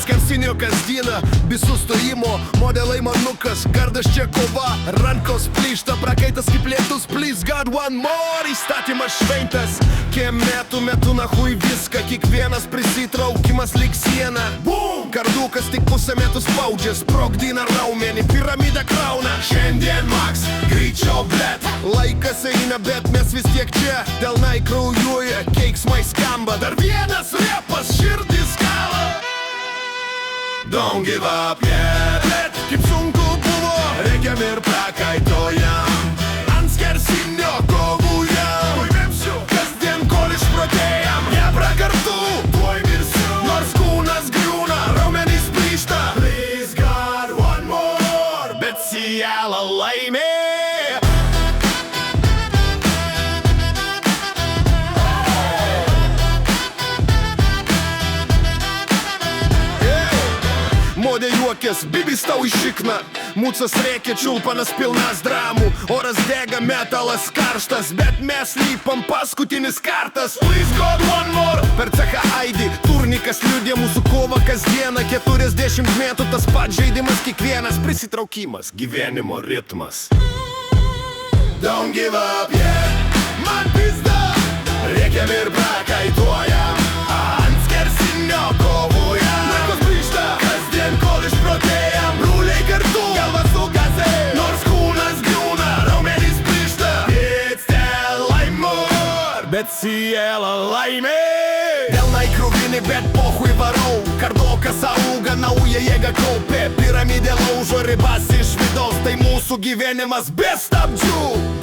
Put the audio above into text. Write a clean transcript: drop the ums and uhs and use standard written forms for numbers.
Skarsinio kasdieną, be sustojimo, modelai manukas, gardas čia kova, rankos plyšta, prakaitas kaip lietus, please God one more, įstatymas šventas, kiem metų nahui viską, kiekvienas prisitraukimas lyg siena, boom, kardukas tik pusę metų spaudžia, sprogdina raumenį, piramidą krauna, šiandien max, greičiau blet, laikas eina, bet mes vis tiek čia, delnai kraujuoja, keiksmai skamba, dar vienas repas, širdis kala. Don't give up yet, kaip sunku buvo, reikiam ir prakaituojam, ant skersinio kovujam, kasdien kol išprotėjam, neprakartu, tuoj mirsiu, nors kūnas griūna, raumenys plyšta, please God one more, bet siela laimė. Modė juokės, bibis tau išikna, mūcas rėkia, čiulpanas pilnas dramų, oras dega, metalas karštas, bet mes lypam paskutinis kartas. Please God one more, per cechą aidi, turnikas liudė mūsų kovą kasdieną, 40 metų tas pats žaidimas, kiekvienas prisitraukimas, gyvenimo ritmas. Don't give up yet, man pizda, rėkiam ir prakaituojam, ant skersinio kovujam, laikos plyšta, kasdien kol išprotėjam, brūliai kartu, galva sukasi, nors kūnas griūna, raumenys plyšta, it's the laimur, bet siela laimė. Delnai kruvini, bet pochui varau, kardokas auga, nauja jėga kaupė, piramidė laužo ribas iš vidaus, tai mūsų gyvenimas be stabdžių.